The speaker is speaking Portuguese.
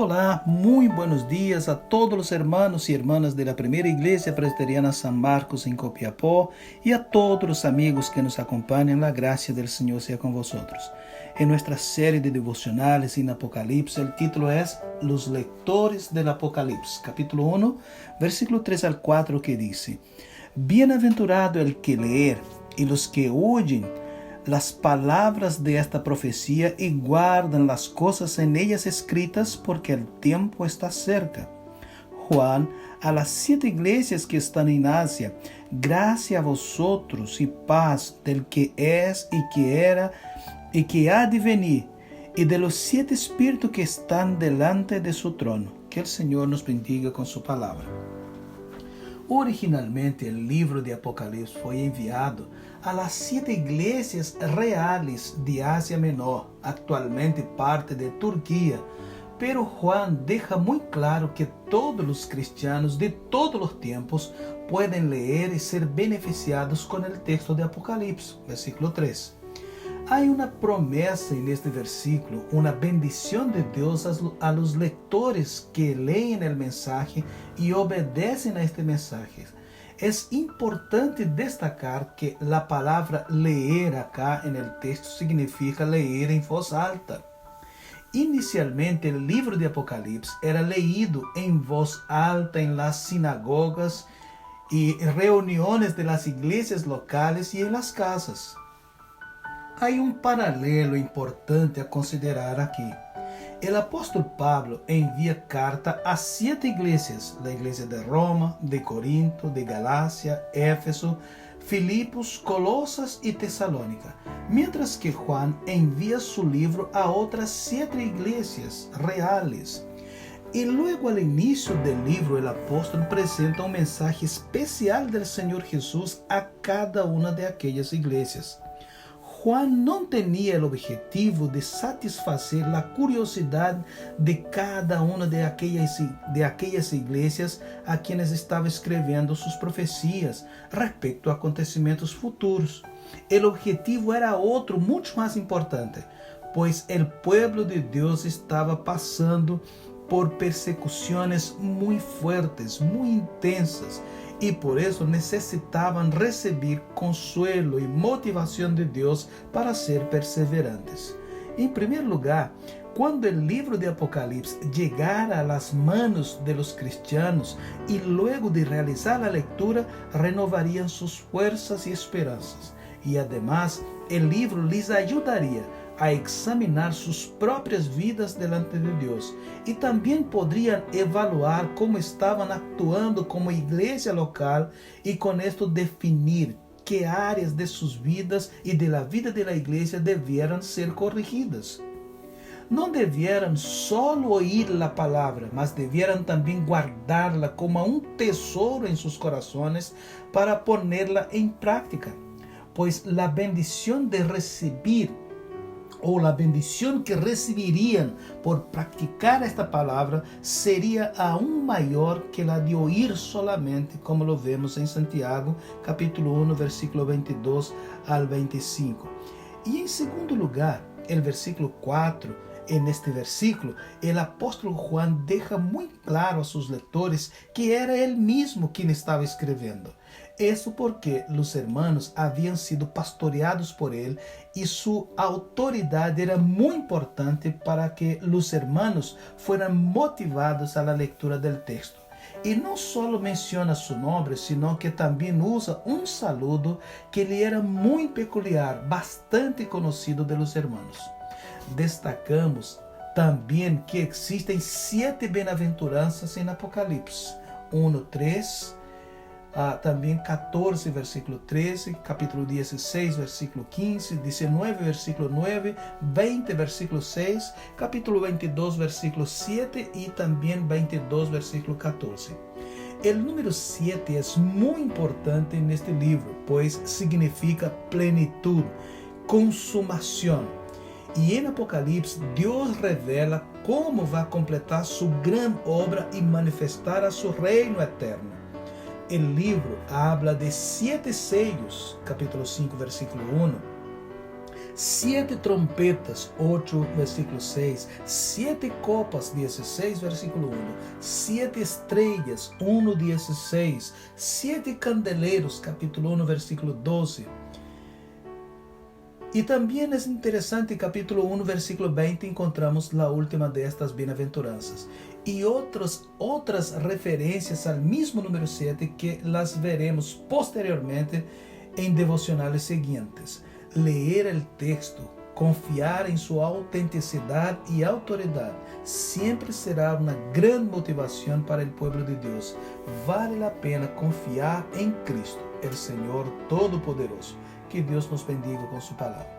Olá, muito buenos dias a todos os hermanos e hermanas da Primeira Igreja Presbiteriana San Marcos em Copiapó e a todos os amigos que nos acompanham. A graça do Senhor seja com vosotros. Em nossa série de devocionales em Apocalipse, o título é Los Lectores del Apocalipse, capítulo 1, versículo 3 al 4, que diz: Bienaventurado el que leer e los que oyen las palabras de esta profecía y guardan las cosas en ellas escritas, porque el tiempo está cerca. Juan, a las 7 iglesias que están en Asia, gracia a vosotros y paz del que es y que era y que ha de venir, y de los 7 espíritus que están delante de su trono. Que el Señor nos bendiga con su palabra. Originalmente, o livro de Apocalipse foi enviado a las 7 igrejas reales de Asia Menor, actualmente parte de Turquía, pero Juan deja muito claro que todos os cristianos de todos os tempos podem ler e ser beneficiados com o texto de Apocalipse, versículo 3. Há uma promessa neste versículo, uma bendição de Deus a los lectores que leem o mensagem e obedecem a este mensagem. É importante destacar que a palavra leer acá no texto significa leer em voz alta. Inicialmente, o livro de Apocalipse era leído em voz alta em las sinagogas e reuniões de las iglesias locales e em las casas. Há paralelo importante a considerar aqui. O apóstolo Pablo envia carta a 7 igrejas, a igreja de Roma, de Corinto, de Galácia, Éfeso, Filipos, Colosas e Tesalônica, mientras que Juan envia su livro a outras 7 igrejas reales. E logo ao início do livro, o apóstolo apresenta mensagem especial do Senhor Jesus a cada uma de aquelas igrejas. Juan não tinha o objetivo de satisfazer a curiosidade de cada uma de aquelas igrejas a quienes estava escrevendo suas profecias respeito a acontecimentos futuros. O objetivo era outro, muito mais importante, pois o pueblo de Deus estava passando por persecuções muito fortes, muito intensas, e por isso necessitavam receber consuelo e motivação de Deus para ser perseverantes. Em primeiro lugar, quando o livro de Apocalipse chegara a las manos de los cristianos e luego de realizar a leitura, renovariam suas forças e esperanças. E además, o livro lhes ajudaria a examinar suas próprias vidas delante de Deus e também poderiam evaluar como estavam actuando como igreja local e com isto definir que áreas de suas vidas e de la vida de la igreja devieran ser corrigidas. Não devieran solo oír la palavra, mas devieran também guardarla como um tesouro em seus corações para ponerla em prática, pois a bendição de receber ou a bendição que receberiam por praticar esta palavra seria aún maior que a de oír solamente, como lo vemos em Santiago, capítulo 1, versículo 22 al 25. E em segundo lugar, o versículo 4, neste versículo, o apóstolo Juan deixa muito claro a seus leitores que era ele mesmo quem estava escrevendo. Isso porque os hermanos haviam sido pastoreados por ele e sua autoridade era muito importante para que os hermanos fueran motivados a la lectura del texto. E não só menciona seu nome, sino que também usa um saludo que lhe era muito peculiar, bastante conhecido de los hermanos. Destacamos também que existem 7 bem-aventuranças em Apocalipse. 1, 3, também 14, versículo 13, capítulo 16, versículo 15, 19, versículo 9, 20, versículo 6, capítulo 22, versículo 7 e também 22, versículo 14. O número 7 é muito importante neste livro, pois significa plenitude, consumação. E em Apocalipse, Deus revela como vai completar sua grande obra e manifestar a seu reino eterno. O livro habla de 7 sellos, capítulo 5, versículo 1, 7 trompetas, 8, versículo 6, 7 copas, 16, versículo 1, 7 estrellas, 1, 16, 7 candeleiros, capítulo 1, versículo 12. Y también es interesante, capítulo 1, versículo 20, encontramos la última de estas bienaventuranzas. Y otras referencias al mismo número 7 que las veremos posteriormente en devocionales siguientes. Leer el texto, confiar en su autenticidad y autoridad, siempre será una gran motivación para el pueblo de Dios. Vale la pena confiar en Cristo, el Señor Todopoderoso. Que Dios nos bendiga con su palabra.